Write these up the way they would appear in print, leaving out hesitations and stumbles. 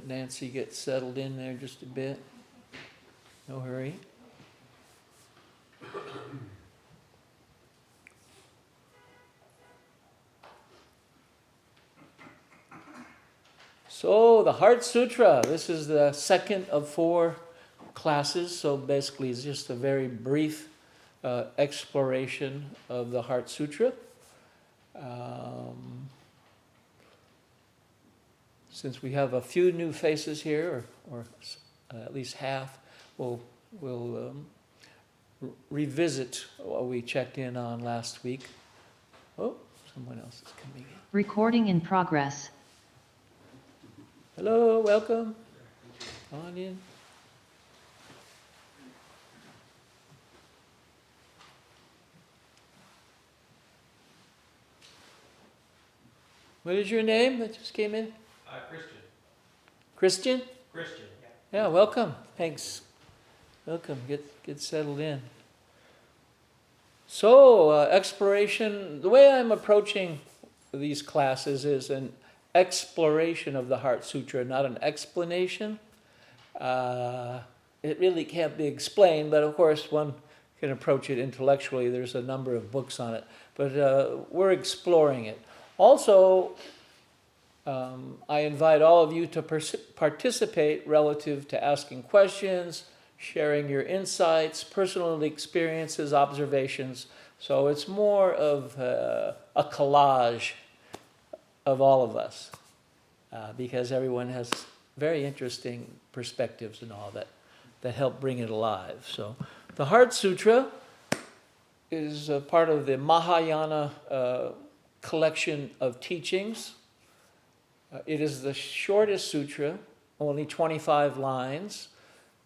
let Nancy get settled in there just a bit. No hurry. So, the Heart Sutra. This is the second of 4 classes. So, basically, it's just a very brief exploration of the Heart Sutra. Since we have a few new faces here, or at least half, we'll revisit what we checked in on last week. Oh, someone else is coming in. Recording in progress. Hello, welcome. Come on in. What is your name that just came in? Christian. Christian? Christian. Yeah, welcome. Thanks. Welcome. Get settled in. So, exploration. The way I'm approaching these classes is an exploration of the Heart Sutra, not an explanation. It really can't be explained, but of course one can approach it intellectually. There's a number of books on it, but we're exploring it. Also, I invite all of you to participate relative to asking questions, sharing your insights, personal experiences, observations. So it's more of a collage of all of us, because everyone has very interesting perspectives and all that help bring it alive. So the Heart Sutra is a part of the Mahayana collection of teachings. It is the shortest sutra, only 25 lines.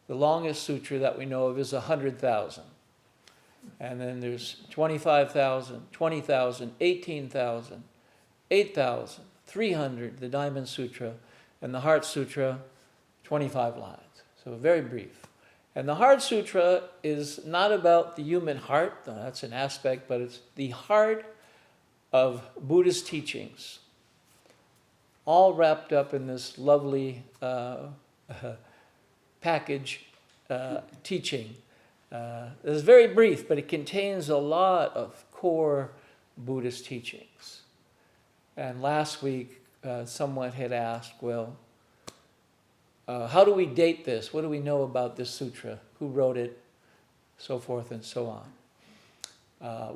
The longest sutra that we know of is 100,000. And then there's 25,000, 20,000, 18,000, 8,000, 300, the Diamond Sutra, and the Heart Sutra, 25 lines. So very brief. And the Heart Sutra is not about the human heart, though that's an aspect, but it's the heart of Buddhist teachings, all wrapped up in this lovely package teaching. It's very brief, but it contains a lot of core Buddhist teachings. And last week, someone had asked, well, how do we date this? What do we know about this sutra? Who wrote it? So forth and so on.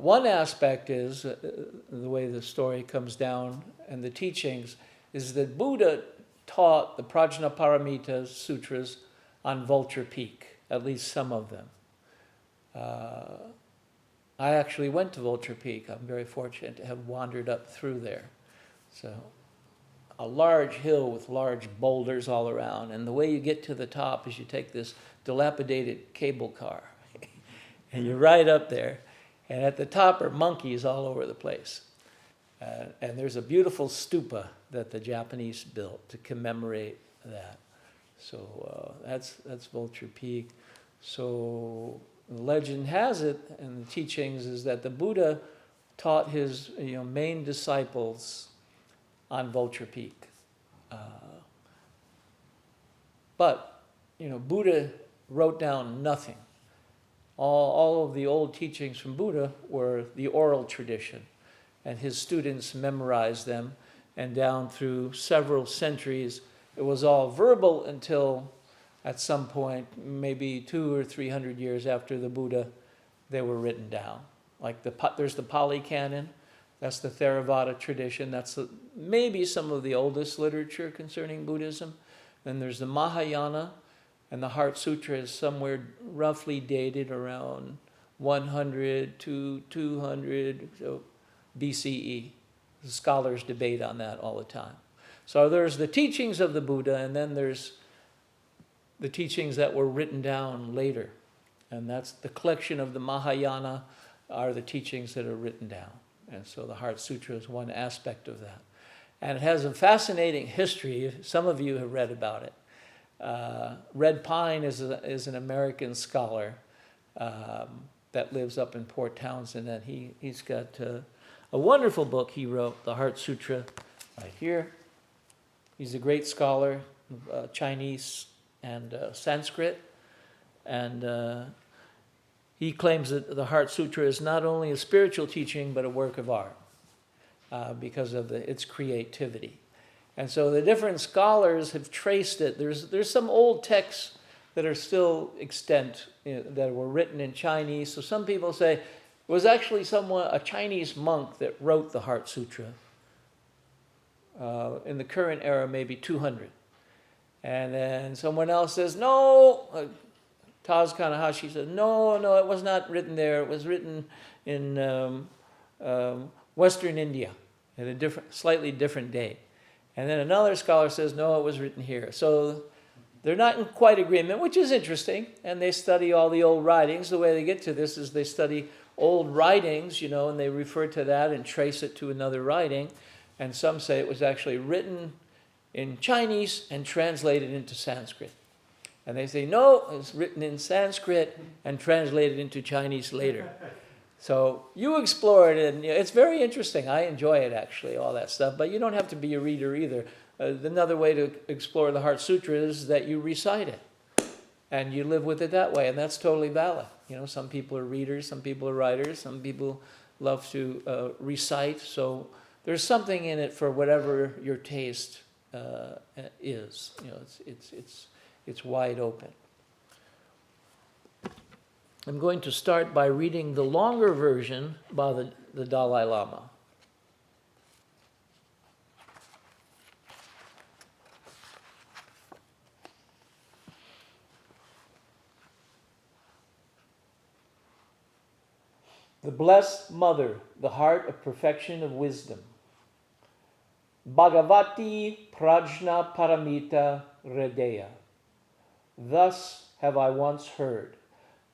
One aspect is, the way the story comes down and the teachings, is that Buddha taught the Prajnaparamita sutras on Vulture Peak, at least some of them. I actually went to Vulture Peak. I'm very fortunate to have wandered up through there. So, a large hill with large boulders all around, and the way you get to the top is you take this dilapidated cable car, and you're right up there, and at the top are monkeys all over the place. And there's a beautiful stupa that the Japanese built to commemorate that. So that's Vulture Peak. So the legend has it, and the teachings is that the Buddha taught his main disciples on Vulture Peak. But Buddha wrote down nothing. All of the old teachings from Buddha were the oral tradition, and his students memorized them, and down through several centuries, it was all verbal until at some point, maybe 200 or 300 years after the Buddha, they were written down. Like there's the Pali Canon, that's the Theravada tradition, that's maybe some of the oldest literature concerning Buddhism. Then there's the Mahayana, and the Heart Sutra is somewhere roughly dated around 100 to 200 BCE. The scholars debate on that all the time. So there's the teachings of the Buddha, and then there's the teachings that were written down later. And that's the collection of the Mahayana are the teachings that are written down. And so the Heart Sutra is one aspect of that. And it has a fascinating history. Some of you have read about it. Red Pine is an American scholar that lives up in Port Townsend, and he's got a wonderful book he wrote, the Heart Sutra, right here. He's a great scholar. Chinese and Sanskrit. And he claims that the Heart Sutra is not only a spiritual teaching, but a work of art because of its creativity. And so the different scholars have traced it. There's some old texts that are still extant, that were written in Chinese. So some people say it was actually a Chinese monk that wrote the Heart Sutra. In the current era, maybe 200. And then someone else says, no, Taz Kanahashi says, no, it was not written there. It was written in Western India at a slightly different date. And then another scholar says, no, it was written here. So they're not in quite agreement, which is interesting. And they study all the old writings. The way they get to this is they study old writings, and they refer to that and trace it to another writing. And some say it was actually written in Chinese and translated into Sanskrit. And they say, no, it was written in Sanskrit and translated into Chinese later. So you explore it, and it's very interesting. I enjoy it, actually, all that stuff. But you don't have to be a reader either. Another way to explore the Heart Sutra is that you recite it. And you live with it that way, and that's totally valid. Some people are readers, some people are writers, some people love to recite. So there's something in it for whatever your taste is. It's wide open. I'm going to start by reading the longer version by the Dalai Lama. The Blessed Mother, the heart of perfection of wisdom. Bhagavati Prajna Paramita Hrideya. Thus have I once heard.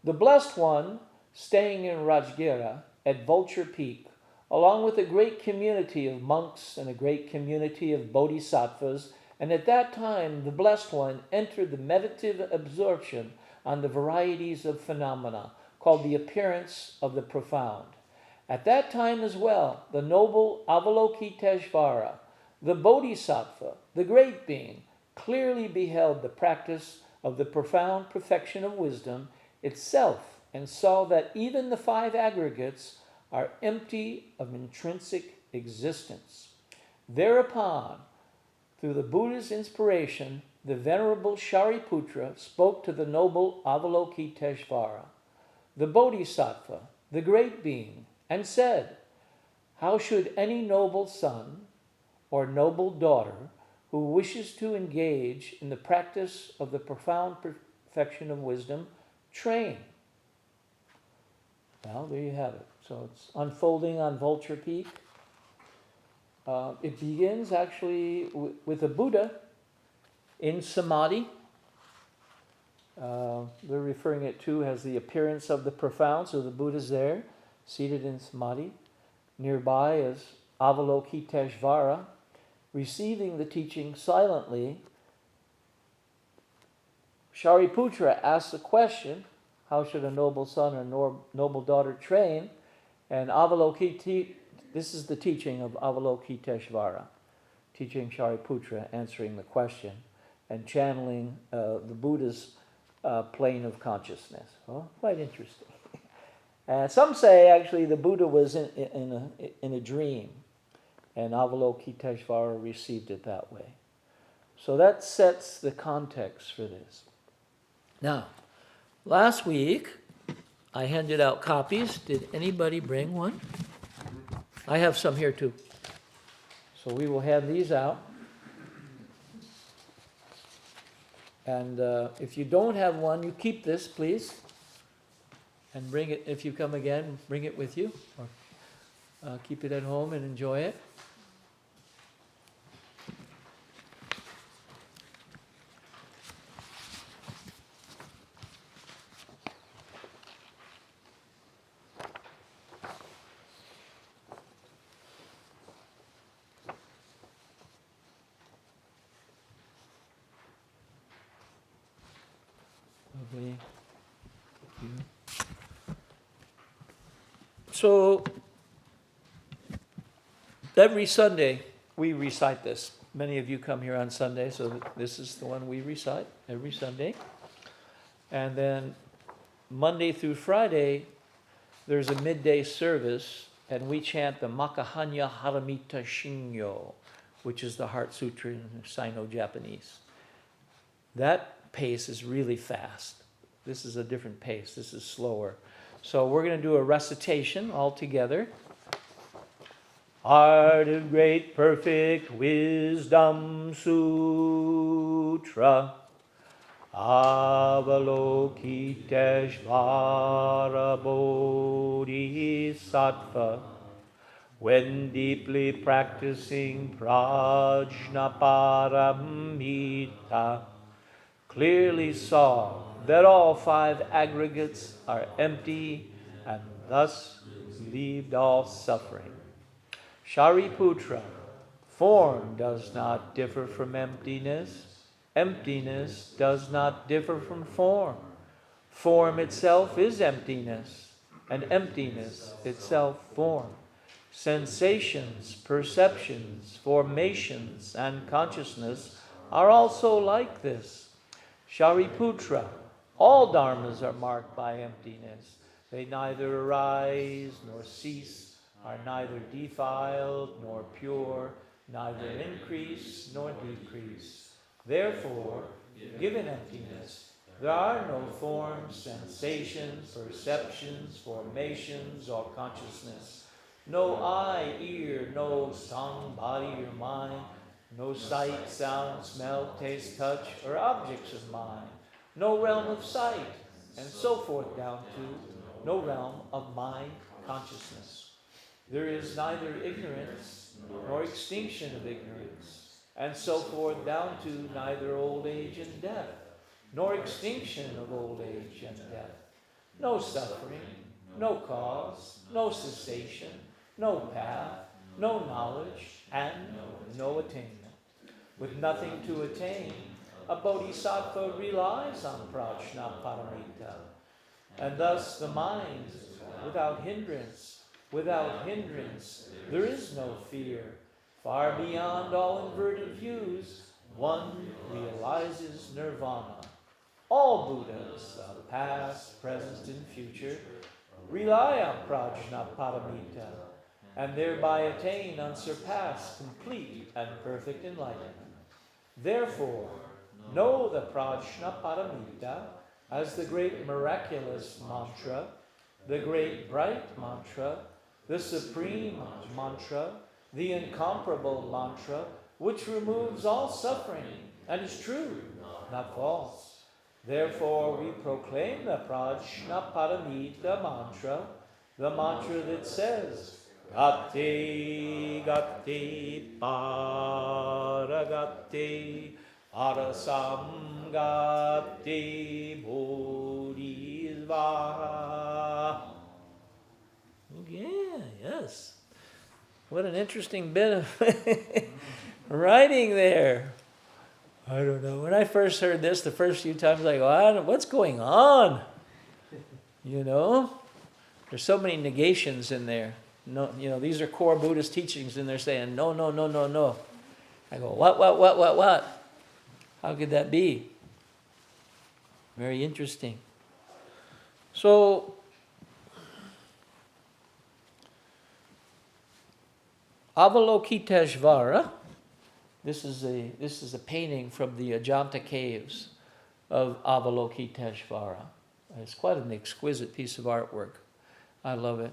The Blessed One, staying in Rajgira at Vulture Peak, along with a great community of monks and a great community of bodhisattvas, and at that time the Blessed One entered the meditative absorption on the varieties of phenomena, called the appearance of the profound. At that time as well, the noble Avalokitejvara, the Bodhisattva, the great being, clearly beheld the practice of the profound perfection of wisdom itself, and saw that even the five aggregates are empty of intrinsic existence. Thereupon, through the Buddha's inspiration, the Venerable Shariputra spoke to the noble Avalokitejvara, the Bodhisattva, the great being, and said, how should any noble son or noble daughter who wishes to engage in the practice of the profound perfection of wisdom train? Well, there you have it. So it's unfolding on Vulture Peak. It begins actually with a Buddha in samadhi. They're referring it to as the appearance of the profound. So the Buddha's there, seated in samadhi. Nearby is Avalokitejvara, receiving the teaching silently. Shariputra asks the question, how should a noble son or noble daughter train? And this is the teaching of Avalokitejvara, teaching Shariputra, answering the question, and channeling the Buddha's plane of consciousness. Well, quite interesting. Some say actually the Buddha was in a dream, and Avalokitejvara received it that way. So that sets the context for this. Now, last week I handed out copies. Did anybody bring one? I have some here too. So we will hand these out. And if you don't have one, you keep this, please. And bring it, if you come again, bring it with you. Or keep it at home and enjoy it. Lovely. Thank you. So, every Sunday we recite this. many of you come here on Sunday, so this is the one we recite every Sunday. And then Monday through Friday, there's a midday service, and we chant the Makahanya Haramita Shinyo, which is the Heart Sutra in Sino-Japanese. That pace is really fast. This is a different pace. This is slower. So we're going to do a recitation all together. Heart of Great Perfect Wisdom Sutra, Avalokitejvara Bodhisattva, when deeply practicing Prajnaparamita, clearly saw that all five aggregates are empty and thus relieved all suffering. Shariputra, form does not differ from emptiness. Emptiness does not differ from form. Form itself is emptiness, and emptiness itself form. Sensations, perceptions, formations, and consciousness are also like this. Shariputra, all dharmas are marked by emptiness. They neither arise nor cease, are neither defiled nor pure, neither increase nor decrease. Therefore, given emptiness, there are no forms, sensations, perceptions, formations, or consciousness. No eye, ear, nose, tongue, body, or mind. No sight, sound, smell, taste, touch, or objects of mind. No realm of sight, and so forth down to no realm of mind consciousness. There is neither ignorance nor extinction of ignorance, and so forth down to neither old age and death, nor extinction of old age and death. No suffering, no cause, no cessation, no path, no knowledge, and no attainment. With nothing to attain, a bodhisattva relies on prajnaparamita, and thus the mind, without hindrance, there is no fear. Far beyond all inverted views, one realizes nirvana. All Buddhas, of past, present, and future, rely on prajnaparamita, and thereby attain unsurpassed, complete, and perfect enlightenment. Therefore, know the prajnaparamita as the great miraculous mantra, the great bright mantra, the supreme mantra, the incomparable mantra, which removes all suffering and is true, not false. Therefore, we proclaim the Prajnaparamita mantra, the mantra that says, Gati, Gati, Paragati, Arasam Gati, Bodhisattva. Yeah, yes. What an interesting bit of writing there. I don't know. When I first heard this the first few times, I go, I don't know, what's going on? You know? There's so many negations in there. No, you know, these are core Buddhist teachings, and they're saying, no, no, no, no, no. I go, what? How could that be? Very interesting. So, Avalokitejvara, this is a painting from the Ajanta caves of Avalokitejvara. It's quite an exquisite piece of artwork. I love it.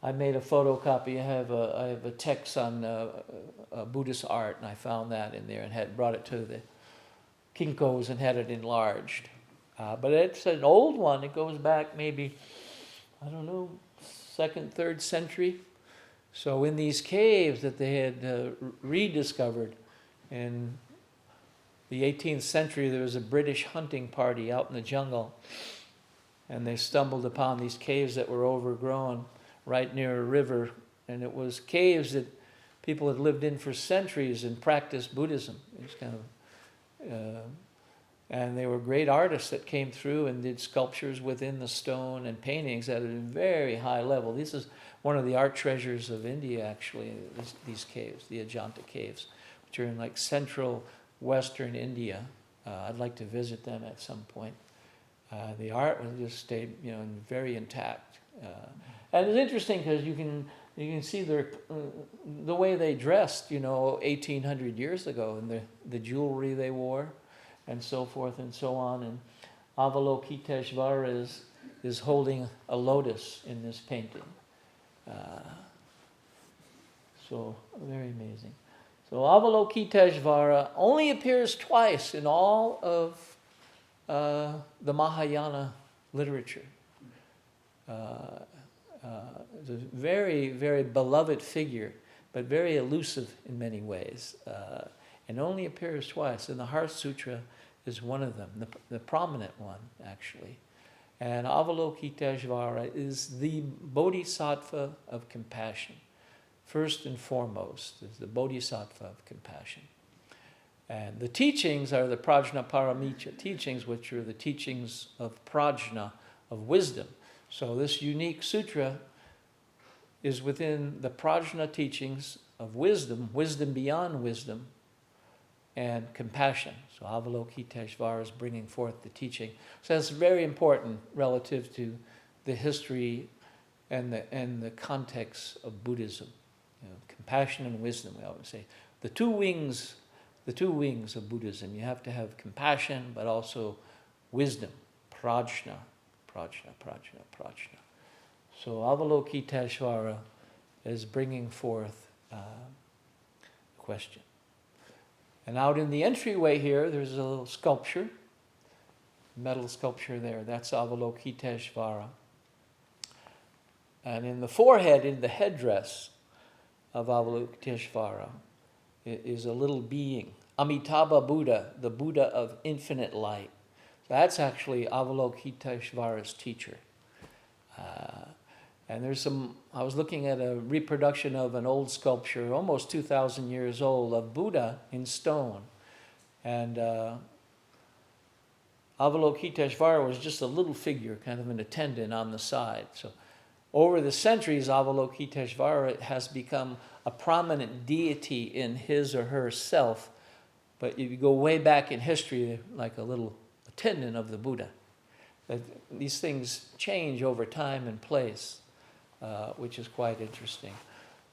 I made a photocopy. I have a text on Buddhist art, and I found that in there and had brought it to the Kinko's and had it enlarged. But it's an old one. It goes back maybe, I don't know, 2nd, 3rd century. So in these caves that they had rediscovered in the 18th century, there was a British hunting party out in the jungle, and they stumbled upon these caves that were overgrown right near a river, and it was caves that people had lived in for centuries and practiced Buddhism. It's kind of And they were great artists that came through and did sculptures within the stone and paintings at a very high level. This is one of the art treasures of India, actually, these caves, the Ajanta caves, which are in like central western India. I'd like to visit them at some point. The art was just stayed, very intact. And it's interesting because you can see the way they dressed, 1,800 years ago, and the jewelry they wore, and so forth and so on. And Avalokitejvara is holding a lotus in this painting. So very amazing. So Avalokitejvara only appears twice in all of the Mahayana literature. It's a very, very beloved figure, but very elusive in many ways, and only appears twice. And the Heart Sutra is one of them, the prominent one, actually. And Avalokitejvara is the Bodhisattva of compassion. First and foremost is the Bodhisattva of compassion. And the teachings are the Prajnaparamita teachings, which are the teachings of prajna, of wisdom. So this unique sutra is within the prajna teachings of wisdom, wisdom beyond wisdom, and compassion. So Avalokitejvara is bringing forth the teaching. So that's very important relative to the history and the context of Buddhism. Compassion and wisdom, we always say. The two wings of Buddhism. You have to have compassion, but also wisdom, prajna. So Avalokitejvara is bringing forth a question. And out in the entryway here, there's a little sculpture, metal sculpture there. That's Avalokitejvara. And in the forehead, in the headdress of Avalokitejvara, is a little being, Amitabha Buddha, the Buddha of infinite light. So that's actually Avalokitejvara's teacher. And I was looking at a reproduction of an old sculpture, almost 2,000 years old, of Buddha in stone. And Avalokitejvara was just a little figure, kind of an attendant on the side. So over the centuries, Avalokitejvara has become a prominent deity in his or her self. But if you go way back in history, like a little attendant of the Buddha. These things change over time and place, which is quite interesting.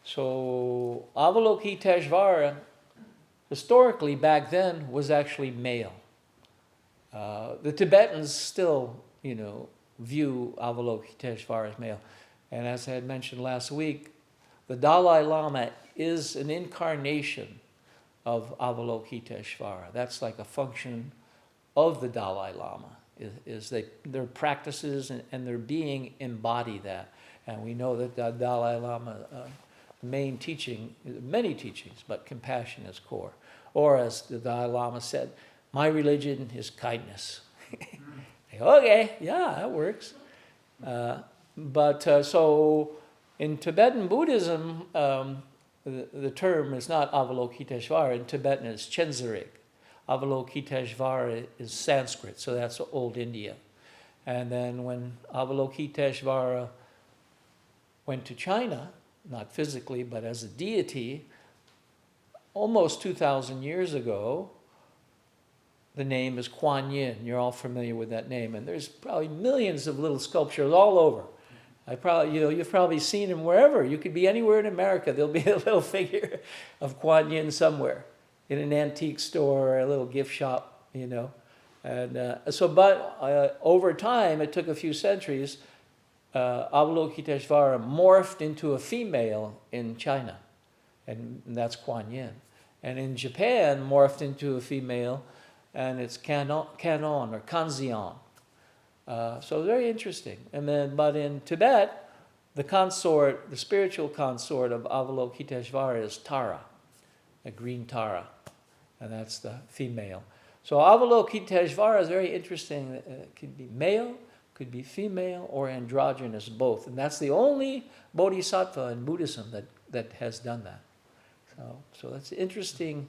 So Avalokitejvara, historically back then, was actually male. The Tibetans still, view Avalokitejvara as male. And as I had mentioned last week, the Dalai Lama is an incarnation of Avalokitejvara. That's like a function of the Dalai Lama. Their practices and their being embody that. And we know that the Dalai Lama main teaching, many teachings, but compassion is core. Or as the Dalai Lama said, my religion is kindness. Okay, yeah, that works. So in Tibetan Buddhism, the term is not Avalokitejvara. In Tibetan, it's Chenzerig. Avalokitejvara is Sanskrit, so that's old India. And then when Avalokitejvara went to China, not physically, but as a deity, almost 2,000 years ago, the name is Kuan Yin. You're all familiar with that name. And there's probably millions of little sculptures all over. You've probably seen them wherever. You could be anywhere in America. There'll be a little figure of Kuan Yin somewhere in an antique store or a little gift shop, And over time, it took a few centuries, Avalokitejvara morphed into a female in China, and that's Kuan Yin. And in Japan, morphed into a female, and it's Kanon or Kanzeon. So very interesting. But in Tibet, the spiritual consort of Avalokitejvara is Tara, a green Tara, and that's the female. So Avalokitejvara is very interesting. It could be male, could be female, or androgynous, both. And that's the only bodhisattva in Buddhism that has done that. So that's an interesting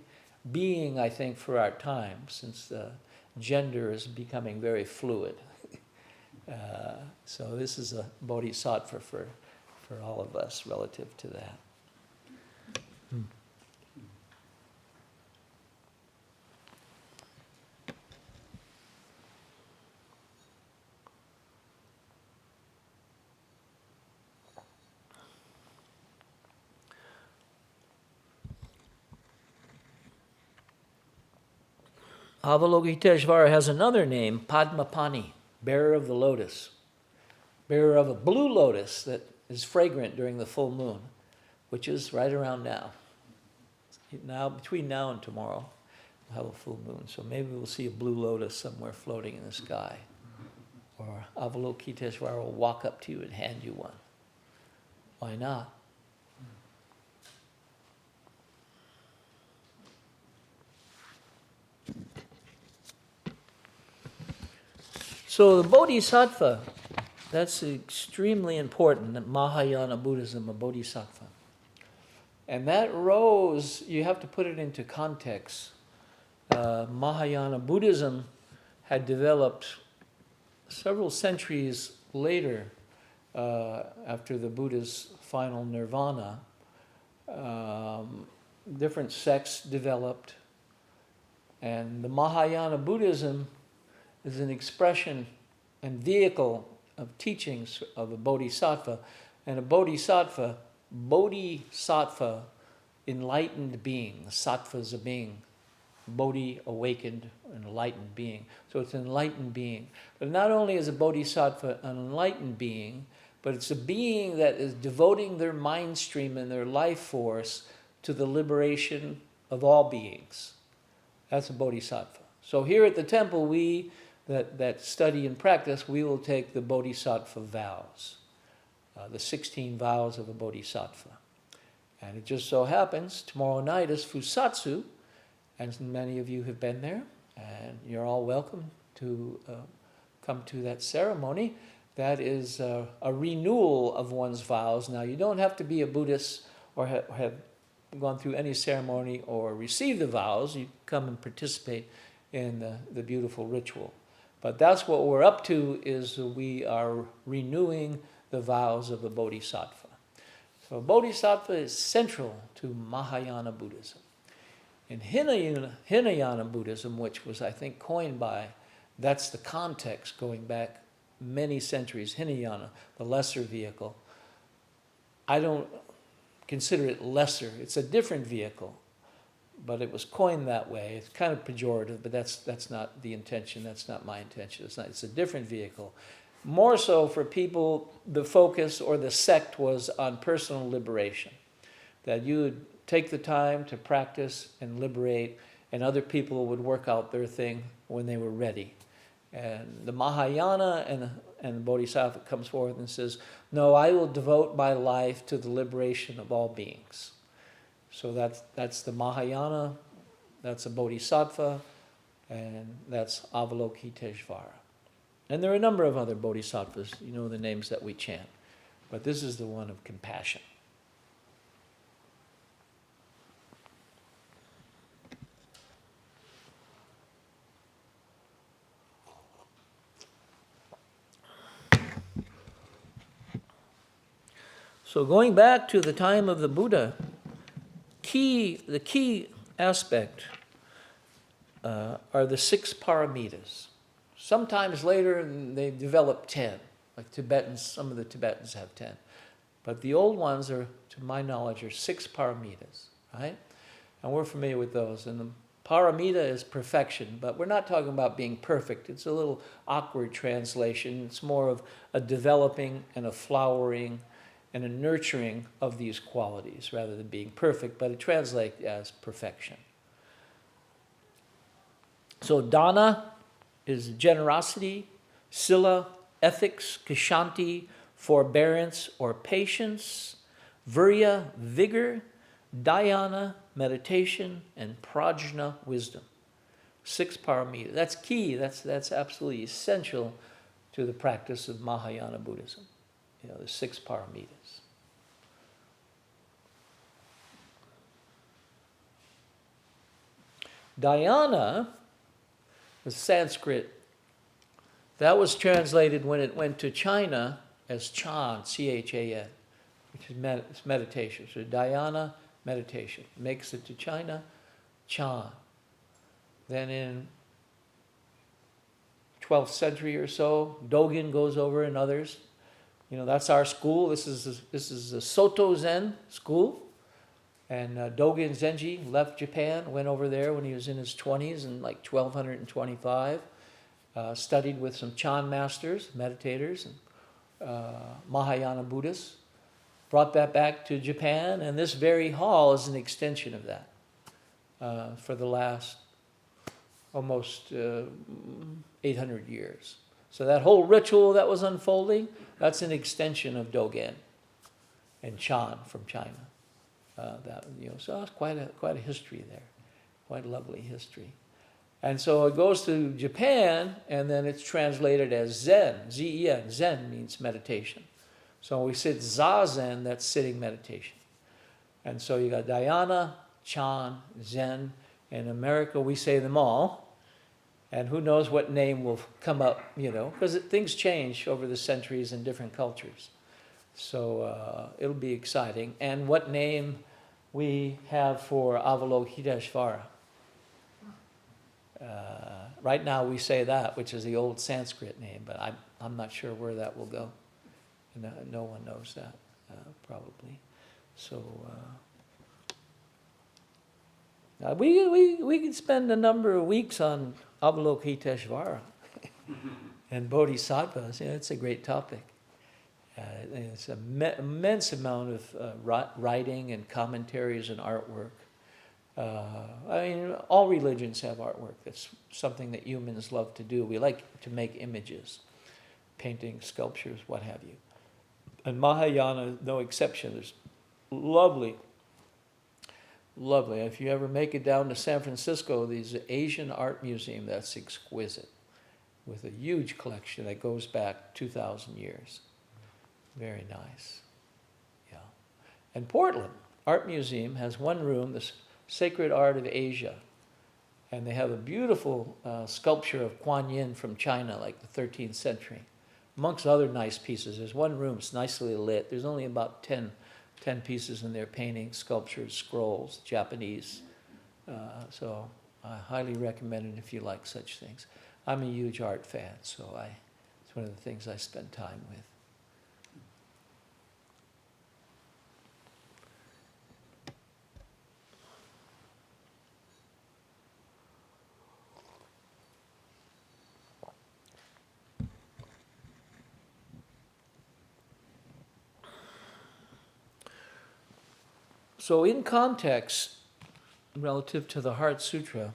being, I think, for our time, since gender is becoming very fluid. So this is a bodhisattva for all of us relative to that. Avalokitejvara has another name, Padmapani, bearer of the lotus, bearer of a blue lotus that is fragrant during the full moon, which is right around now. Now, between now and tomorrow, we'll have a full moon. So maybe we'll see a blue lotus somewhere floating in the sky. Or Avalokitejvara will walk up to you and hand you one. Why not? So the Bodhisattva, that's extremely important in Mahayana Buddhism, a Bodhisattva. And that rose, you have to put it into context. Mahayana Buddhism had developed several centuries later, after the Buddha's final nirvana. Different sects developed. And the Mahayana Buddhism is an expression and vehicle of teachings of a bodhisattva. And a bodhisattva, enlightened being. The sattva is a being. Bodhi, awakened, enlightened being. So it's an enlightened being. But not only is a bodhisattva an enlightened being, but it's a being that is devoting their mind stream and their life force to the liberation of all beings. That's a bodhisattva. So here at the temple, we that study and practice, we will take the Bodhisattva vows, the 16 vows of a Bodhisattva. And it just so happens, tomorrow night is Fusatsu, and many of you have been there, and you're all welcome to come to that ceremony. That is a renewal of one's vows. Now, you don't have to be a Buddhist or have gone through any ceremony or received the vows. You come and participate in the beautiful ritual. But that's what we're up to, is we are renewing the vows of a bodhisattva. So bodhisattva is central to Mahayana Buddhism. In Hinayana Buddhism, which was, I think, coined by, that's the context going back many centuries, Hinayana, the lesser vehicle. I don't consider it lesser. It's a different vehicle, but it was coined that way. It's kind of pejorative, but that's not the intention. That's not my intention. It's a different vehicle. More so for people, the focus or the sect was on personal liberation, that you would take the time to practice and liberate, and other people would work out their thing when they were ready. And the Mahayana and the Bodhisattva comes forward and says, no, I will devote my life to the liberation of all beings. So that's the Mahayana, that's a Bodhisattva, and that's Avalokitejvara. And there are a number of other Bodhisattvas, you know the names that we chant. But this is the one of compassion. So going back to the time of the Buddha, the key aspect are the 6 paramitas. Sometimes later they develop 10, like Tibetans, some of the Tibetans have 10. But the old ones are, to my knowledge, are 6 paramitas, right? And we're familiar with those. And the paramita is perfection, but we're not talking about being perfect. It's a little awkward translation. It's more of a developing and a flowering and a nurturing of these qualities rather than being perfect, but it translates as perfection. So dana is generosity, sila, ethics, kshanti, forbearance or patience, virya, vigor, dhyana, meditation, and prajna, wisdom. 6 paramitas. That's key. That's absolutely essential to the practice of Mahayana Buddhism. You know, the 6 paramitas. Dhyana the Sanskrit. That was translated when it went to China as Chan, C-H-A-N, which is meditation. So dhyana, meditation. Makes it to China, Chan. Then in 12th century or so, Dogen goes over and others. That's our school. This is the Soto Zen school. And Dogen Zenji left Japan, went over there when he was in his 20s in like 1225. Studied with some Chan masters, meditators, and Mahayana Buddhists. Brought that back to Japan, and this very hall is an extension of that for the last almost 800 years. So that whole ritual that was unfolding, that's an extension of Dogen and Chan from China. So it's quite a history there, quite a lovely history. And so it goes to Japan, and then it's translated as Zen, Z-E-N. Zen means meditation. So we sit Zazen, that's sitting meditation. And so you got Dhyana, Chan, Zen. In America, we say them all. And who knows what name will come up, because things change over the centuries in different cultures. So it'll be exciting. And what name we have for Avalokitejvara. Right now we say that, which is the old Sanskrit name, but I'm not sure where that will go. No one knows that, probably. So we could spend a number of weeks on Avalokitejvara and Bodhisattvas. It's a great topic. It's an immense amount of writing and commentaries and artwork. All religions have artwork. That's something that humans love to do. We like to make images, paintings, sculptures, what have you. And Mahayana, no exception. There's lovely. If you ever make it down to San Francisco, there's an Asian art museum that's exquisite, with a huge collection that goes back 2,000 years. Very nice. Yeah. And Portland Art Museum has one room, the Sacred Art of Asia. And they have a beautiful sculpture of Kuan Yin from China, like the 13th century. Amongst other nice pieces, there's one room, it's nicely lit. There's only about 10 pieces in there, paintings, sculptures, scrolls, Japanese. So I highly recommend it if you like such things. I'm a huge art fan, so it's one of the things I spend time with. So in context, relative to the Heart Sutra,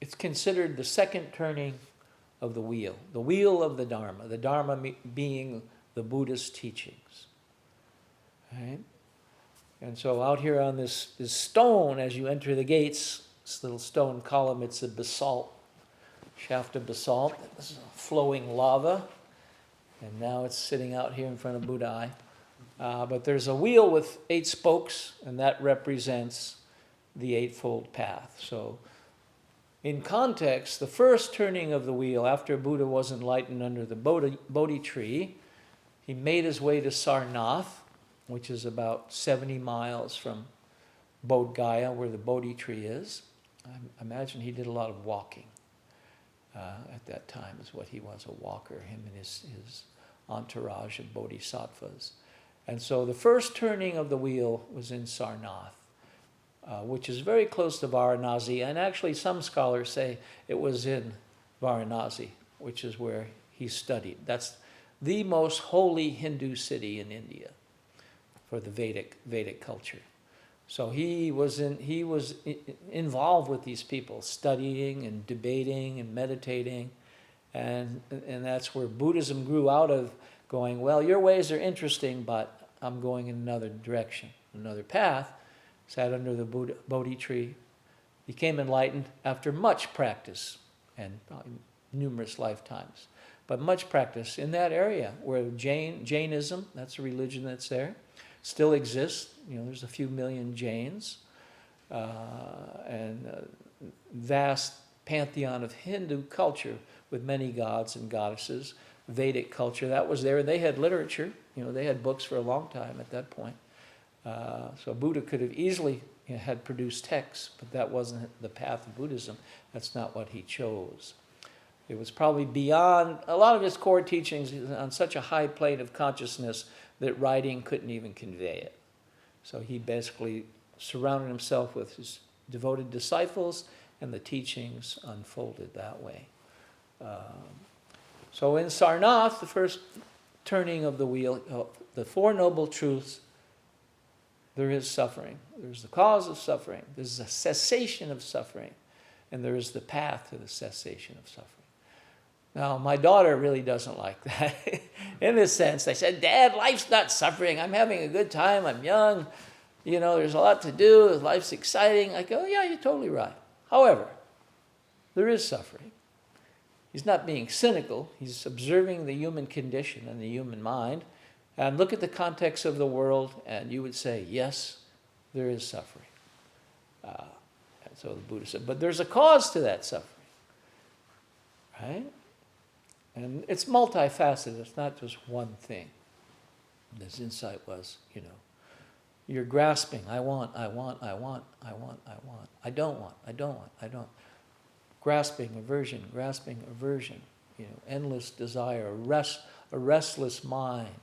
it's considered the second turning of the wheel of the Dharma being the Buddhist teachings. Right? And so out here on this stone, as you enter the gates, this little stone column, it's a basalt, shaft of basalt. This is flowing lava. And now it's sitting out here in front of Buddha Eye. But there's a wheel with 8 spokes, and that represents the Eightfold Path. So in context, the first turning of the wheel after Buddha was enlightened under the Bodhi tree, he made his way to Sarnath, which is about 70 miles from Bodh Gaya, where the Bodhi tree is. I imagine he did a lot of walking at that time, is what he was, a walker, him and his entourage of bodhisattvas. And so the first turning of the wheel was in Sarnath, which is very close to Varanasi. And actually some scholars say it was in Varanasi, which is where he studied. That's the most holy Hindu city in India for the Vedic culture. So he was involved with these people, studying and debating and meditating. And that's where Buddhism grew out of, going, well, your ways are interesting, but I'm going in another direction, another path. Sat under the Bodhi tree, became enlightened after much practice and numerous lifetimes. But much practice in that area where Jainism, that's a religion that's there, still exists. There's a few million Jains, and vast pantheon of Hindu culture with many gods and goddesses. Vedic culture, that was there. They had literature. They had books for a long time at that point. So Buddha could have easily had produced texts, but that wasn't the path of Buddhism. That's not what he chose. It was probably beyond a lot of his core teachings on such a high plane of consciousness that writing couldn't even convey it. So he basically surrounded himself with his devoted disciples, and the teachings unfolded that way. So in Sarnath, the first turning of the wheel, the Four Noble Truths, there is suffering. There's the cause of suffering. There's a cessation of suffering. And there is the path to the cessation of suffering. Now, my daughter really doesn't like that. In this sense, I said, Dad, life's not suffering. I'm having a good time. I'm young. There's a lot to do. Life's exciting. I go, yeah, you're totally right. However, there is suffering. He's not being cynical. He's observing the human condition and the human mind. And look at the context of the world, and you would say, yes, there is suffering. And so the Buddha said, but there's a cause to that suffering. Right? And it's multifaceted. It's not just one thing. This insight was, you're grasping. I want. I don't want. Grasping, aversion, endless desire, a restless mind,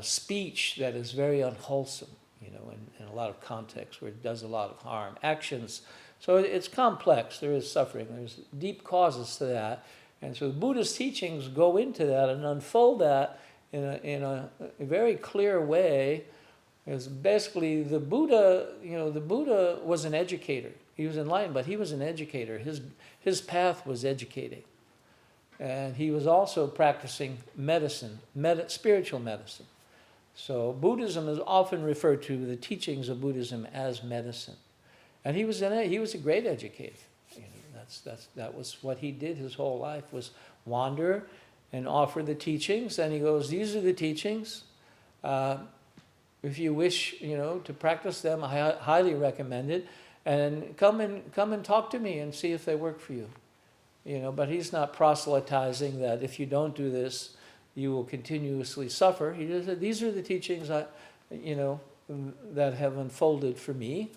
speech that is very unwholesome, in a lot of contexts where it does a lot of harm, actions. So it's complex. There is suffering. There's deep causes to that. And so the Buddhist teachings go into that and unfold that in a very clear way. Is basically the Buddha, the Buddha was an educator. He was enlightened, but he was an educator. His path was educating. And he was also practicing medicine, spiritual medicine. So Buddhism is often referred to, the teachings of Buddhism, as medicine. And he was a great educator. That was what he did his whole life, was wander and offer the teachings. And he goes, these are the teachings. If you wish, to practice them, I highly recommend it. And come and talk to me and see if they work for you. But he's not proselytizing that if you don't do this, you will continuously suffer. He just said, these are the teachings that have unfolded for me.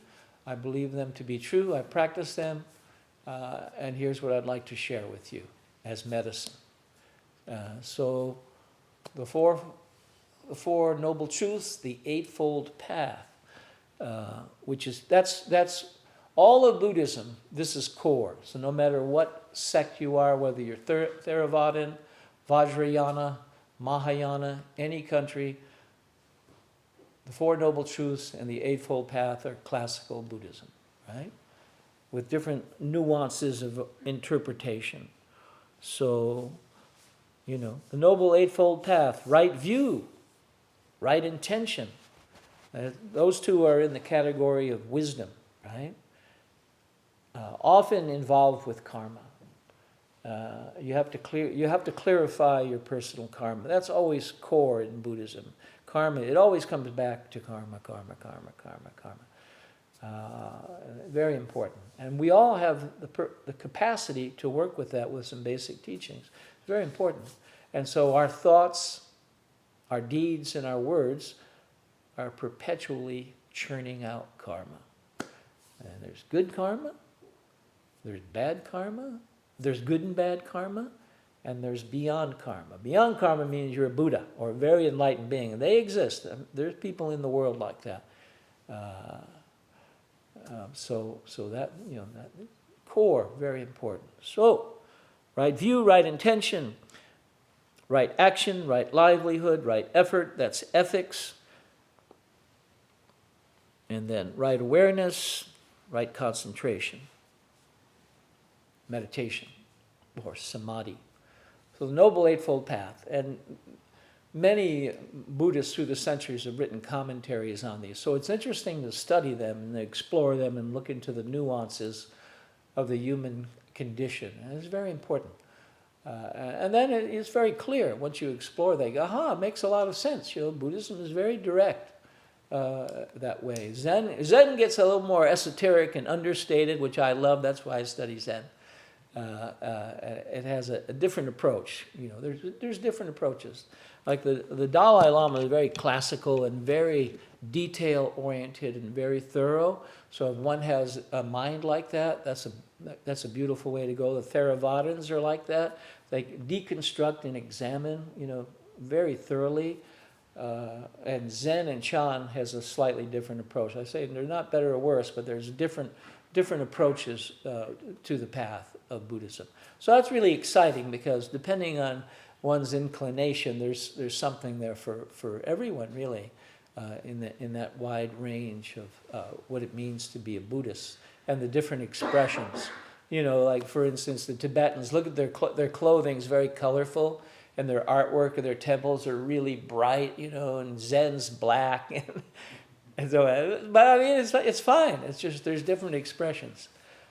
I believe them to be true. I practice them. And here's what I'd like to share with you as medicine. So the four noble truths, the eightfold path, that's all of Buddhism. This is core. So no matter what sect you are, whether you're Theravadan, Vajrayana, Mahayana, any country, the Four Noble Truths and the Eightfold Path are classical Buddhism, right? With different nuances of interpretation. So, the Noble Eightfold Path, right view, right intention. Those two are in the category of wisdom, right? Often involved with karma. You have to clarify your personal karma. That's always core in Buddhism. Karma, it always comes back to karma. Very important. And we all have the capacity to work with that with some basic teachings. It's very important. And so our thoughts, our deeds, and our words are perpetually churning out karma. And there's good karma, there's bad karma, there's good and bad karma, and there's beyond karma. Beyond karma means you're a Buddha or a very enlightened being, and they exist. There's people in the world like that. So that, that core, very important. So, right view, right intention, right action, right livelihood, right effort, that's ethics. And then right awareness, right concentration, meditation, or samadhi. So the Noble Eightfold Path. And many Buddhists through the centuries have written commentaries on these. So it's interesting to study them and explore them and look into the nuances of the human condition. And it's very important. And then it's very clear once you explore, they go, aha, it makes a lot of sense. Buddhism is very direct that way. Zen gets a little more esoteric and understated, which I love. That's why I study Zen. It has a different approach. There's different approaches. Like the Dalai Lama is very classical and very detail-oriented and very thorough. So if one has a mind like that, that's a beautiful way to go. The Theravadins are like that. They deconstruct and examine, very thoroughly. And Zen and Chan has a slightly different approach. I say they're not better or worse, but there's different approaches to the path of Buddhism. So that's really exciting because depending on one's inclination, there's something there for everyone really in that wide range of what it means to be a Buddhist and the different expressions. Like for instance, the Tibetans, look at their clothing is very colorful. And their artwork of their temples are really bright, and Zen's black. And so, but I mean, it's fine. It's just there's different expressions.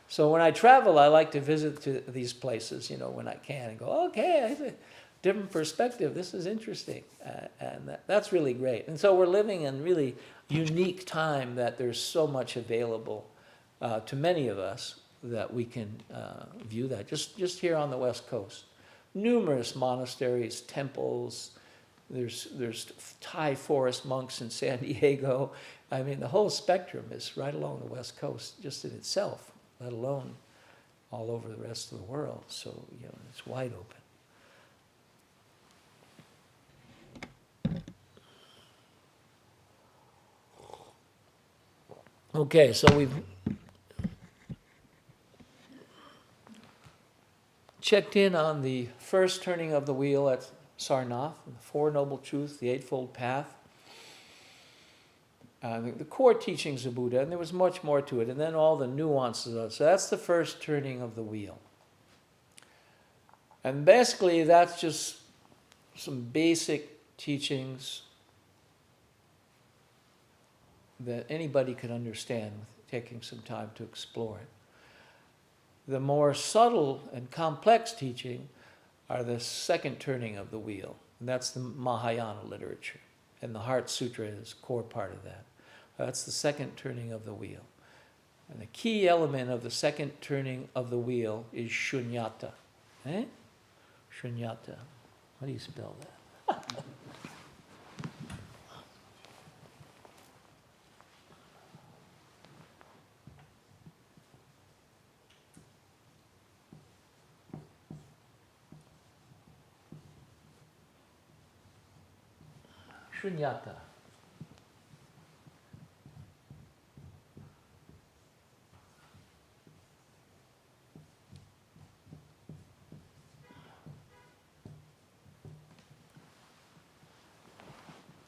So when I travel, I like to visit to these places, when I can, and go, okay, I have a different perspective. This is interesting, and that's really great. And so we're living in really unique time that there's so much available to many of us that we can view that just here on the West Coast. Numerous monasteries, temples. There's Thai forest monks in San Diego. I mean, the whole spectrum is right along the West Coast, just in itself, let alone all over the rest of the world. So it's wide open. Okay, so we've checked in on the first turning of the wheel at Sarnath, the Four Noble Truths, the Eightfold Path, the core teachings of Buddha, and there was much more to it, and then all the nuances of it. So that's the first turning of the wheel. And basically that's just some basic teachings that anybody could understand with taking some time to explore it. The more subtle and complex teaching are the second turning of the wheel. And that's the Mahayana literature. And the Heart Sutra is a core part of that. That's the second turning of the wheel. And the key element of the second turning of the wheel is Shunyata. Shunyata. How do you spell that? Shunyata.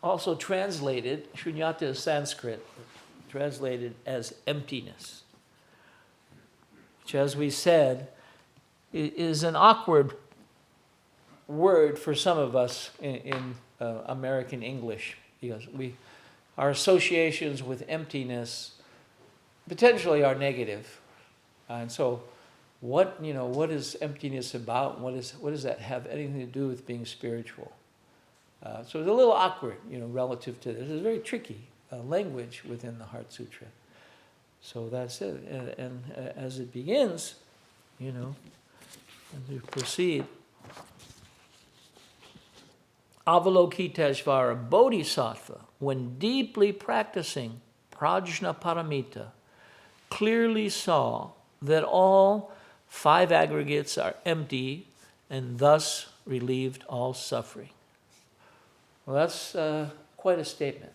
Also translated, Shunyata is Sanskrit, translated as emptiness, which, as we said, is an awkward word for some of us in American English, because our associations with emptiness potentially are negative, and so what is emptiness about? What does that have anything to do with being spiritual? So it's a little awkward, relative to this. It's very tricky language within the Heart Sutra. So that's it. And as it begins, as we proceed, Avalokitejvara, Bodhisattva, when deeply practicing prajna paramita, clearly saw that all five aggregates are empty and thus relieved all suffering. Well, that's quite a statement,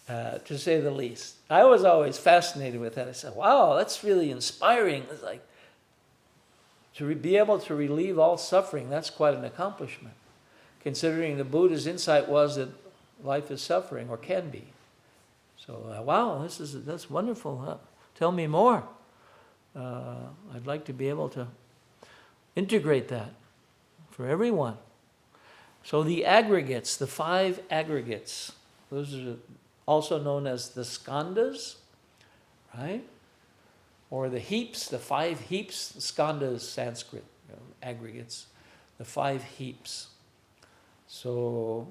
to say the least. I was always fascinated with that. I said, wow, that's really inspiring. It's like, to be able to relieve all suffering, that's quite an accomplishment, considering the Buddha's insight was that life is suffering, or can be. So, wow, that's wonderful. Tell me more. I'd like to be able to integrate that for everyone. So the aggregates, the five aggregates, those are also known as the skandhas, right? Or the heaps, the five heaps. Skandha is Sanskrit, aggregates, the five heaps. So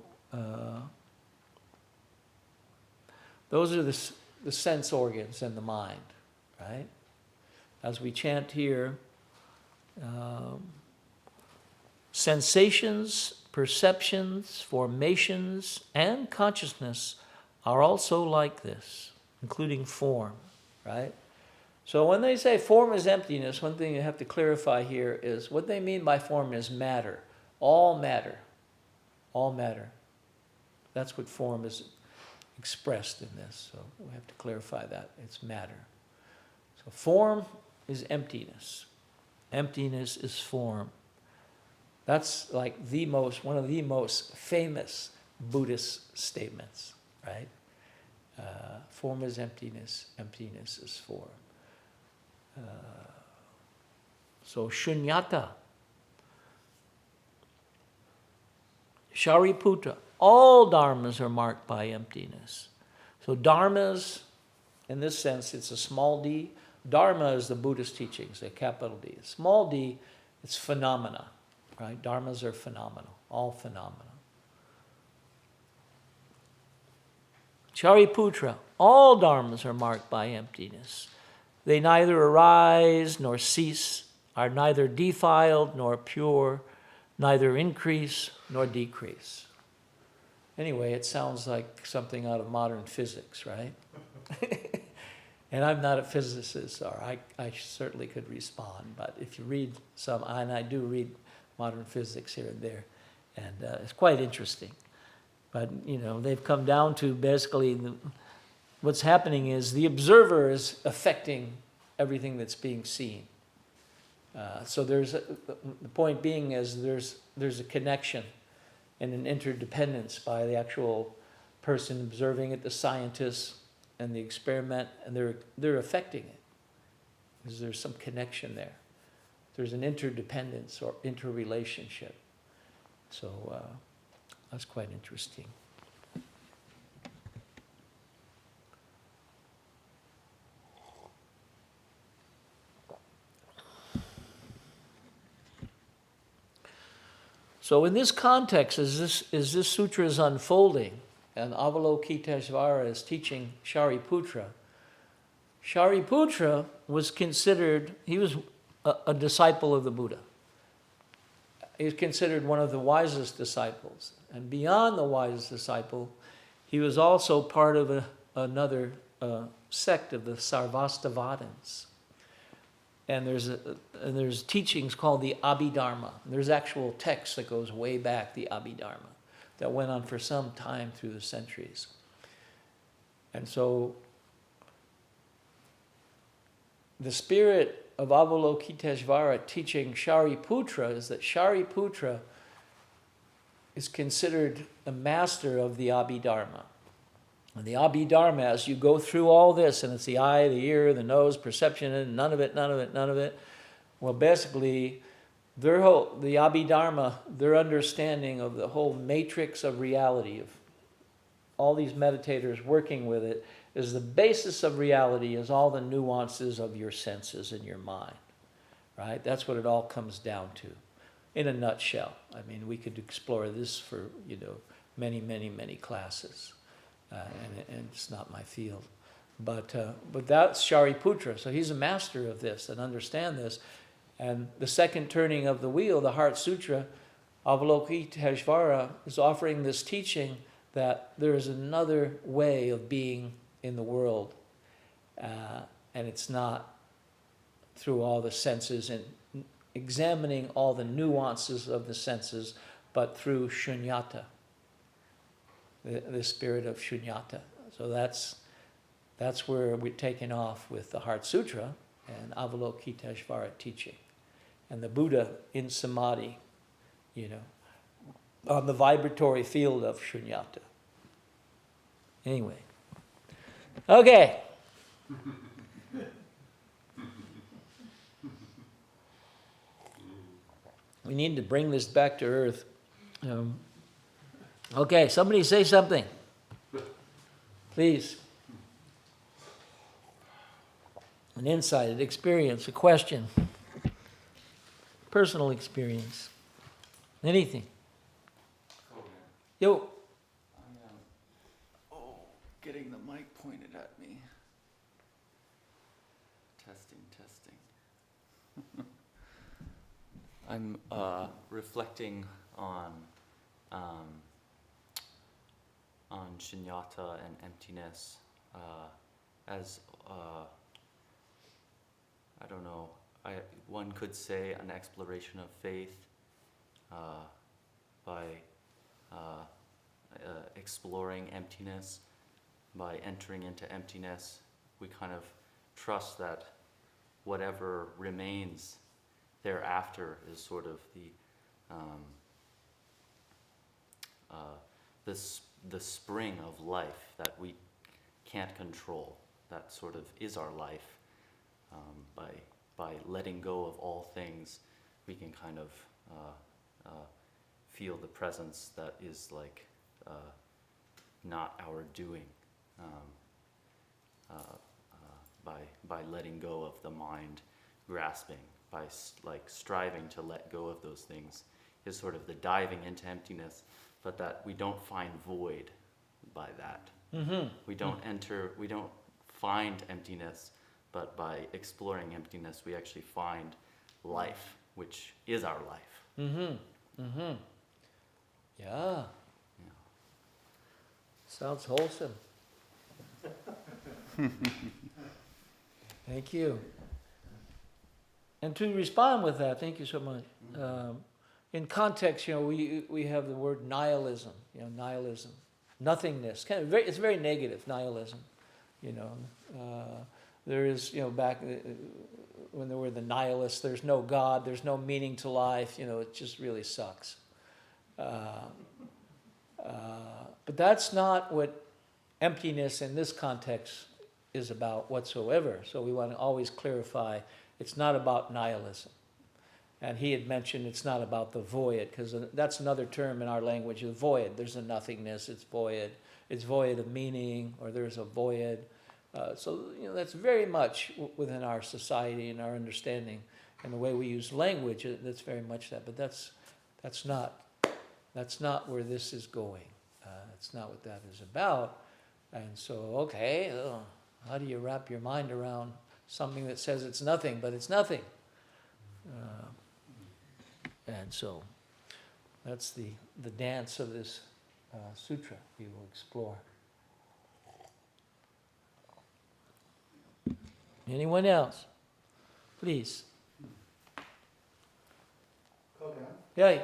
those are the sense organs and the mind, right? As we chant here, Sensations, perceptions, formations, and consciousness are also like this, including form, right? So when they say form is emptiness, one thing you have to clarify here is what they mean by form is matter. All matter. All matter. That's what form is expressed in this. So we have to clarify that. It's matter. So form is emptiness. Emptiness is form. That's like one of the most famous Buddhist statements, right? Form is emptiness. Emptiness is form. So Shunyata, Shariputra, all dharmas are marked by emptiness. So dharmas, in this sense, it's a small d. Dharma is the Buddhist teachings, a capital D. Small d, it's phenomena, right? Dharmas are phenomenal, all phenomena. Shariputra, all dharmas are marked by emptiness. They neither arise nor cease, are neither defiled nor pure, neither increase nor decrease. Anyway, it sounds like something out of modern physics, right? And I'm not a physicist, or I certainly could respond, but if you read some, and I do read modern physics here and there, and it's quite interesting. But, they've come down to basically what's happening is the observer is affecting everything that's being seen. So the point being is there's a connection and an interdependence by the actual person observing it, the scientists and the experiment, and they're affecting it because there's some connection there. There's an interdependence or interrelationship. So that's quite interesting. So in this context, as this sutra is unfolding, and Avalokitejvara is teaching Shariputra, Shariputra was considered, he was a disciple of the Buddha. He was considered one of the wisest disciples. And beyond the wisest disciple, he was also part of another sect of the Sarvastivadins. And there's teachings called the Abhidharma. There's actual text that goes way back, the Abhidharma, that went on for some time through the centuries. And so the spirit of Avalokitejvara teaching Shariputra is that Shariputra is considered a master of the Abhidharma. And the Abhidharma, as you go through all this, and it's the eye, the ear, the nose, perception, and none of it. Well, basically, the Abhidharma, their understanding of the whole matrix of reality, of all these meditators working with it, is the basis of reality is all the nuances of your senses and your mind, right? That's what it all comes down to, in a nutshell. I mean, we could explore this for, many, many, many classes. And it's not my field. But that's Shariputra. So he's a master of this and understand this. And the second turning of the wheel, the Heart Sutra, Avalokitejvara is offering this teaching that there is another way of being in the world. And it's not through all the senses and examining all the nuances of the senses, but through Shunyata. The spirit of Shunyata. So that's where we're taking off with the Heart Sutra and Avalokitejvara teaching. And the Buddha in Samadhi, on the vibratory field of Shunyata. Anyway. Okay. We need to bring this back to earth. Okay, somebody say something. Please. An insight, an experience, a question. Personal experience. Anything. Yo. Getting the mic pointed at me. Testing. I'm reflecting on Shunyata and emptiness as I don't know. One could say an exploration of faith by exploring emptiness, by entering into emptiness. We kind of trust that whatever remains thereafter is sort of the spring of life that we can't control. That sort of is our life. By letting go of all things, we can kind of feel the presence that is like not our doing. By letting go of the mind grasping, by striving to let go of those things, is sort of the diving into emptiness, but that we don't find void by that. Mm-hmm. We don't find emptiness, but by exploring emptiness, we actually find life, which is our life. Mm-hmm. Mm-hmm. Yeah. Sounds wholesome. Thank you. And to respond with that, thank you so much. In context, we have the word nihilism. Nihilism, nothingness. It's very negative. Nihilism. There is, back when there were the nihilists, there's no God, there's no meaning to life. It just really sucks. But that's not what emptiness in this context is about whatsoever. So we want to always clarify it's not about nihilism. And he had mentioned it's not about the void, because that's another term in our language, the void. There's a nothingness, it's void. It's void of meaning, or there's a void. So that's very much within our society and our understanding and the way we use language. That's very much that. But that's not where this is going. That's not what that is about. And so, how do you wrap your mind around something that says it's nothing, but it's nothing? And so that's the dance of this sutra we will explore. Anyone else? Please. Kogen, Yeah.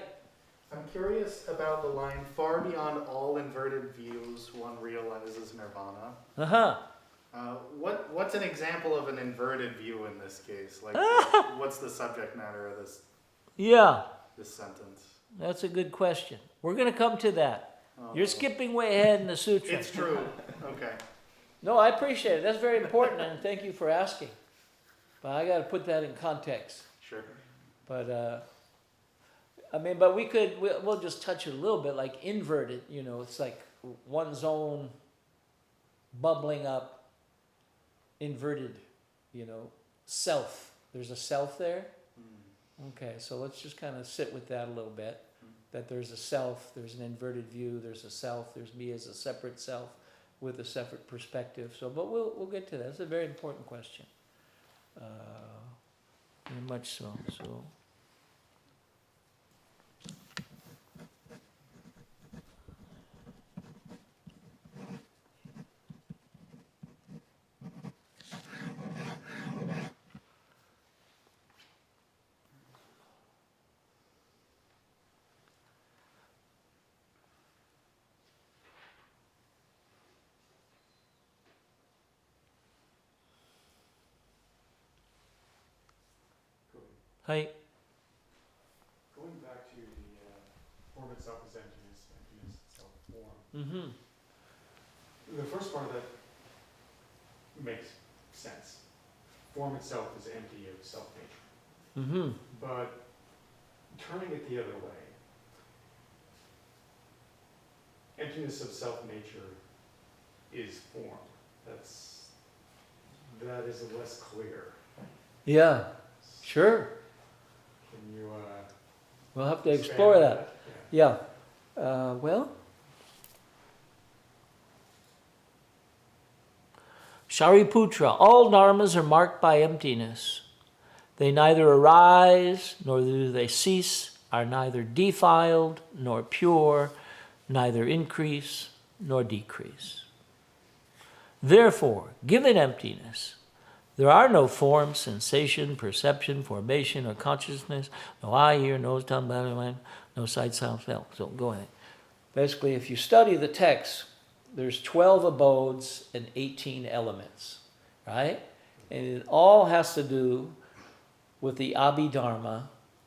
I'm curious about the line, far beyond all inverted views, one realizes nirvana. Uh-huh. What's an example of an inverted view in this case? Like, what's the subject matter of this sentence? That's a good question. We're going to come to that. Oh. You're skipping way ahead in the sutra. It's true. Okay. No, I appreciate it. That's very important, and thank you for asking. But I got to put that in context. Sure. But but we'll just touch it a little bit, like inverted. It's like one's own bubbling up, inverted. Self. There's a self there. Okay, so let's just kind of sit with that a little bit. That there's a self, there's an inverted view, there's a self, there's me as a separate self with a separate perspective. So, but we'll get to that. It's a very important question. Very much so. So. Hi. Going back to the form itself is emptiness, emptiness itself form. Mm-hmm. The first part of that makes sense. Form itself is empty of self-nature. Mm-hmm. But turning it the other way, emptiness of self-nature is form. That is less clear. Yeah. Sure. Can you We'll have to expand explore on that. Yeah. Well, Shariputra, all dharmas are marked by emptiness. They neither arise, nor do they cease, are neither defiled, nor pure, neither increase, nor decrease. Therefore, given emptiness, there are no form, sensation, perception, formation, or consciousness, no eye, ear, nose, tongue, body, mind, no sight, sound, smell. So go ahead. Basically, if you study the text, there's 12 abodes and 18 elements, right? And it all has to do with the Abhidharma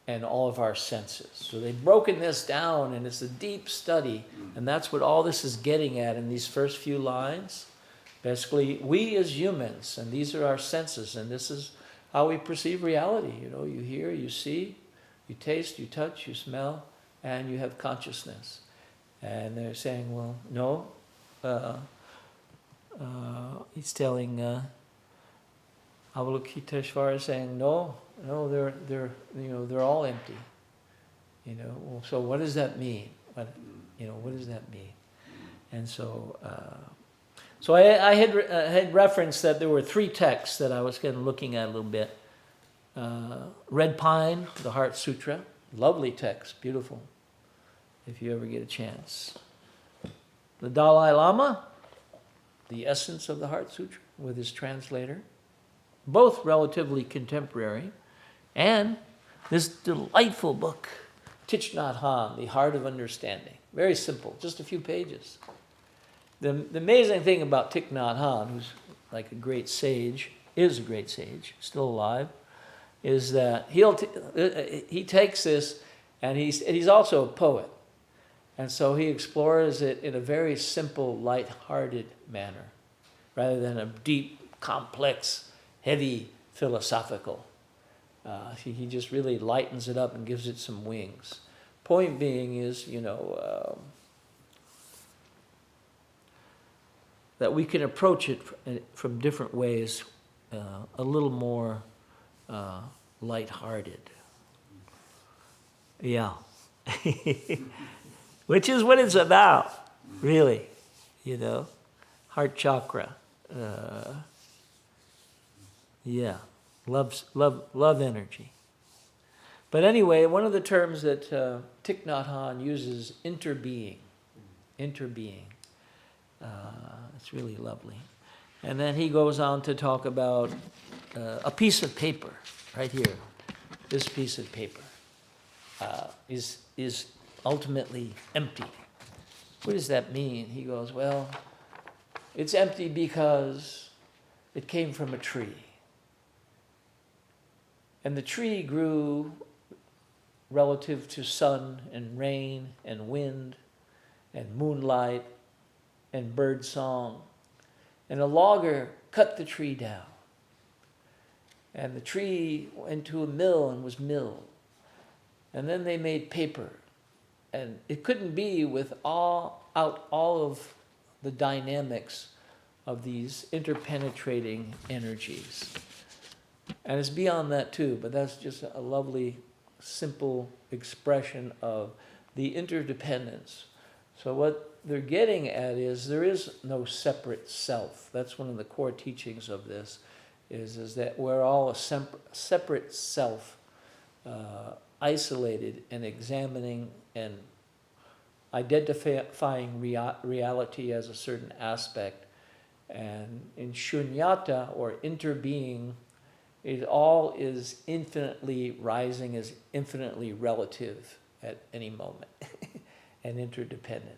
and all of our senses. So they've broken this down, and it's a deep study, and that's what all this is getting at in these first few lines. Basically, we as humans, and these are our senses, and this is how we perceive reality. You know, you hear, you see, you taste, you touch, you smell, and you have consciousness. And they're saying, well, no. He's telling Avalokitejvara is saying, no, they're all empty. You know, well, so what does that mean? What does that mean? And so. So I had referenced that there were 3 texts that I was kind of looking at a little bit. Red Pine, the Heart Sutra, lovely text, beautiful, if you ever get a chance. The Dalai Lama, the essence of the Heart Sutra, with his translator, both relatively contemporary, and this delightful book, Thich Nhat Hanh, The Heart of Understanding. Very simple, just a few pages. The amazing thing about Thich Nhat Hanh, who's like a great sage, is a great sage, still alive, is that he takes this, and he's also a poet. And so he explores it in a very simple, light-hearted manner, rather than a deep, complex, heavy, philosophical. He just really lightens it up and gives it some wings. Point being is, that we can approach it from different ways, a little more lighthearted. Yeah. Which is what it's about, really, heart chakra. Love energy. But anyway, one of the terms that Thich Nhat Hanh uses, interbeing. It's really lovely. And then he goes on to talk about a piece of paper, right here. This piece of paper is ultimately empty. What does that mean? He goes, well, it's empty because it came from a tree. And the tree grew relative to sun and rain and wind and moonlight and bird song. And a logger cut the tree down. And the tree went to a mill and was milled. And then they made paper. And it couldn't be without all of the dynamics of these interpenetrating energies. And it's beyond that too, but that's just a lovely, simple expression of the interdependence. So what they're getting at is there is no separate self. That's one of the core teachings of this, is that we're all a separate self, isolated and examining and identifying reality as a certain aspect. And in Shunyata, or interbeing, it all is infinitely rising, is infinitely relative at any moment and interdependent.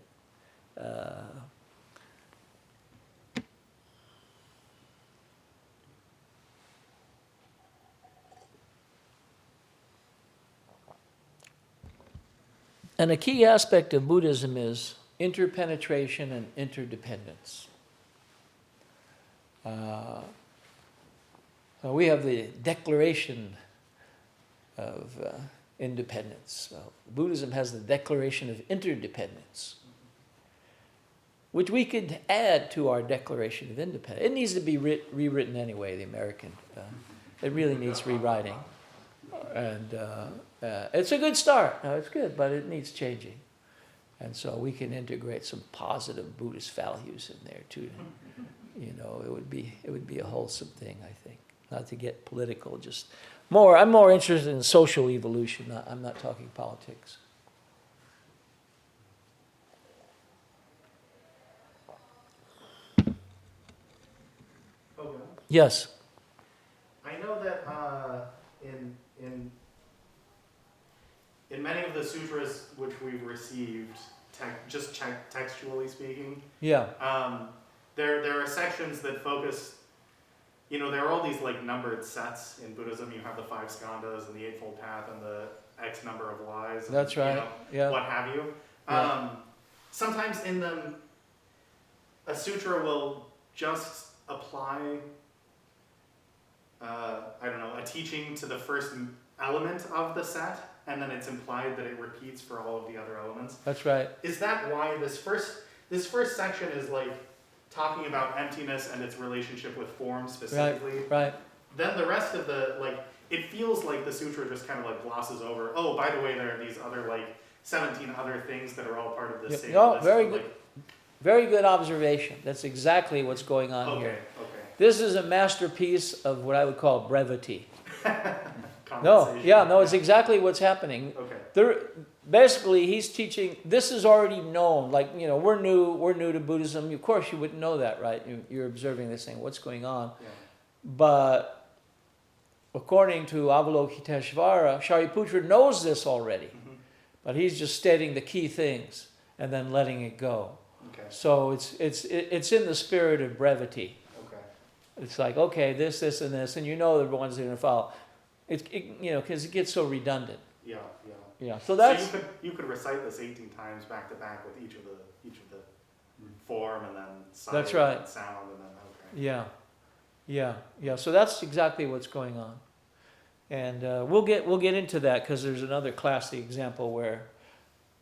And a key aspect of Buddhism is interpenetration and interdependence. So we have the Declaration of Independence. Well, Buddhism has the Declaration of Interdependence, which we could add to our Declaration of Independence. It needs to be rewritten anyway, the American. It really needs rewriting. And it's a good start. No, it's good, but it needs changing. And so we can integrate some positive Buddhist values in there too. It would be a wholesome thing, I think. not to get political, just more, I'm more interested in social evolution. I'm not talking politics. Okay. Yes. I know that in many of the sutras which we've received, textually speaking, Yeah. there are sections that focus. You know, there are all these like numbered sets in Buddhism. You have the 5 skandhas and the Eightfold Path and the X number of lives. And, That's right. You know, Yeah. what have you. Yeah. Sometimes in them, a sutra will just apply, I don't know, a teaching to the first element of the set, and then it's implied that it repeats for all of the other elements. That's right. Is that why this first section is like talking about emptiness and its relationship with form specifically? Right. Then the rest of the, like, it feels like the sutra just kind of like glosses over, oh, by the way, there are these other like 17 other things that are all part of the same list. Very of, good. like, Very good observation. That's exactly what's going on here. Okay. This is a masterpiece of what I would call brevity. Condensation. It's exactly what's happening. Okay. Basically, he's teaching, this is already known. Like, you know, we're new to Buddhism. Of course, you wouldn't know that, right? You're observing this thing, what's going on. Yeah. But according to Avalokitejvara, Shariputra knows this already. Mm-hmm. But he's just stating the key things and then letting it go. Okay. So it's in the spirit of brevity. Okay. It's like, okay, this, and this, and you know the ones that are going to follow. You know, because it gets so redundant. Yeah. Yeah. So that's. So you could recite this 18 times back to back with each of the form and then sign That's right. and sound and then okay. Yeah. So that's exactly what's going on, and we'll get into that because there's another classic example where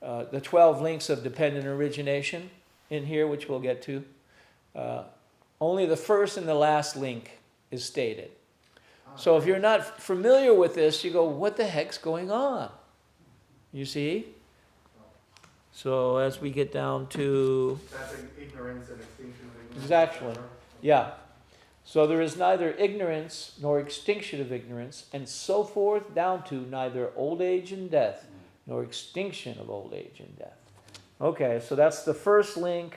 the 12 links of dependent origination in here, which we'll get to. Only the first and the last link is stated. So if you're not familiar with this, you go, what the heck's going on? You see? So as we get down to... That's ignorance and extinction of ignorance. Exactly. Yeah. So there is neither ignorance nor extinction of ignorance, and so forth down to neither old age and death, nor extinction of old age and death. Okay, so that's the first link,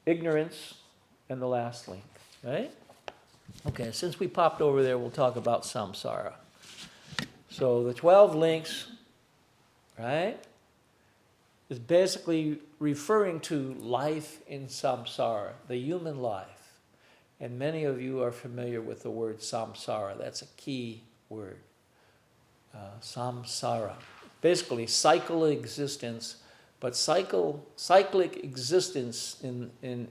ignorance, and the last link, right? Okay, since we popped over there, we'll talk about samsara. So the 12 links, right, is basically referring to life in samsara, the human life. And many of you are familiar with the word samsara. That's a key word. Samsara. Basically, cyclic existence, but cyclic existence in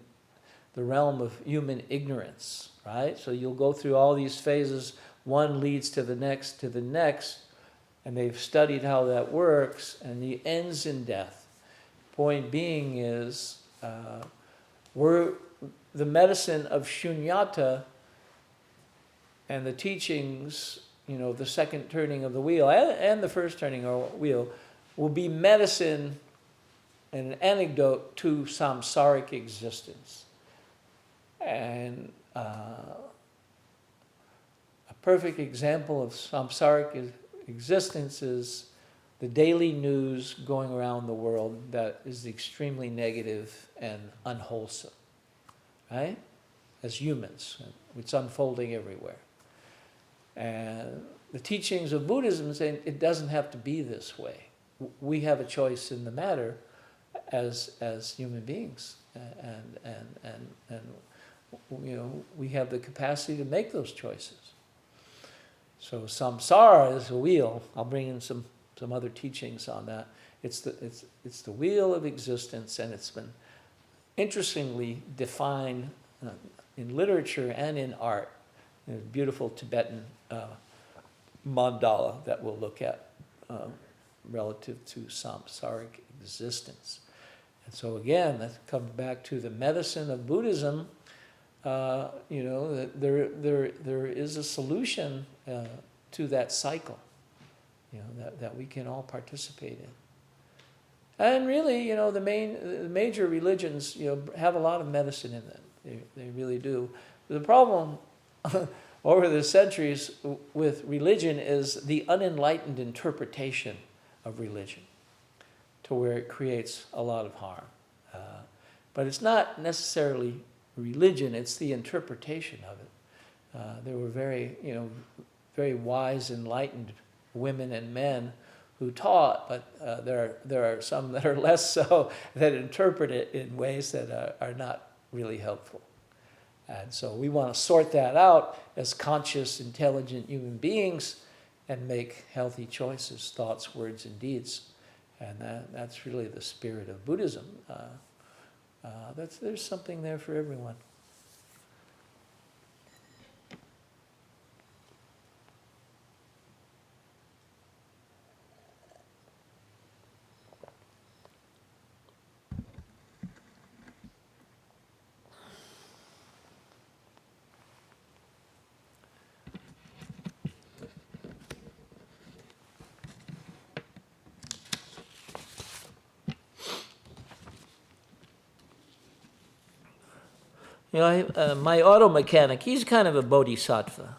the realm of human ignorance, right? So you'll go through all these phases. One leads to the next, and they've studied how that works, and the ends in death. Point being is, the medicine of Shunyata and the teachings, you know, the second turning of the wheel and the first turning of the wheel will be medicine and an antidote to samsaric existence. And a perfect example of samsaric existence is the daily news going around the world that is extremely negative and unwholesome, right? As humans, it's unfolding everywhere. And the teachings of Buddhism say it doesn't have to be this way. We have a choice in the matter as human beings, and you know, we have the capacity to make those choices. So samsara is a wheel. I'll bring in some other teachings on that. It's the wheel of existence, and it's been interestingly defined in literature and in art. A beautiful Tibetan mandala that we'll look at relative to samsaric existence. And so again, that comes back to the medicine of Buddhism. You know, that there is a solution to that cycle, you know, that we can all participate in. And really, you know, the major religions, you know, have a lot of medicine in them. They really do. The problem, over the centuries with religion is the unenlightened interpretation of religion, to where it creates a lot of harm. But it's not necessarily religion, it's the interpretation of it. There were very wise, enlightened women and men who taught, but there are some that are less so, that interpret it in ways that are not really helpful. And so we want to sort that out as conscious, intelligent human beings and make healthy choices, thoughts, words, and deeds. And that's really the spirit of Buddhism. There's something there for everyone. You know, my auto mechanic, he's kind of a bodhisattva.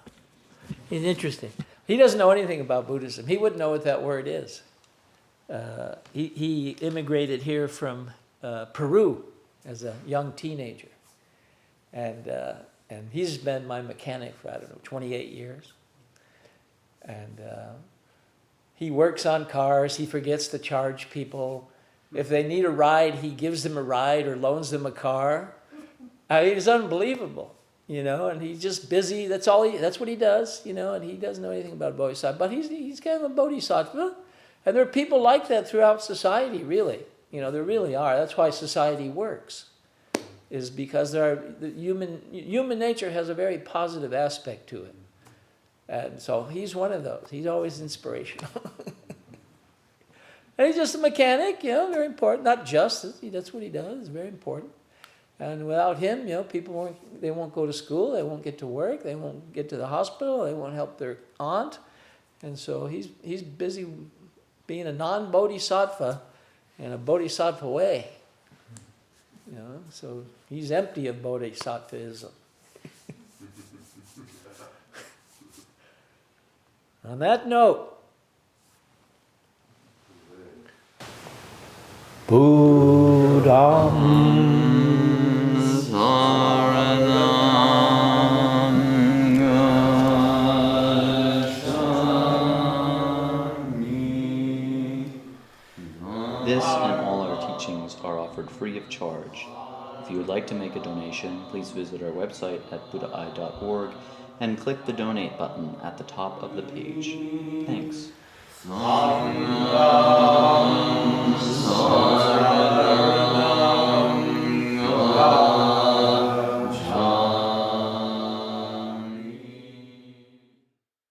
He's interesting. He doesn't know anything about Buddhism. He wouldn't know what that word is. He immigrated here from Peru as a young teenager. And he's been my mechanic for, 28 years. And he works on cars. He forgets to charge people. If they need a ride, he gives them a ride or loans them a car. He's unbelievable, and he's just busy. That's what he does, and he doesn't know anything about Bodhisattva. But he's kind of a Bodhisattva. And there are people like that throughout society, really. There really are. That's why society works, is because human nature has a very positive aspect to it. And so he's one of those. He's always inspirational. And he's just a mechanic, very important. Not just, that's what he does, it's very important. And without him, people won't go to school, they won't get to work, they won't get to the hospital, they won't help their aunt. And so he's busy being a non-bodhisattva in a bodhisattva way. So he's empty of bodhisattvaism. On that note, Buddham This and all our teachings are offered free of charge. If you would like to make a donation, please visit our website at buddhaeye.org and click the donate button at the top of the page. Thanks. Samsara.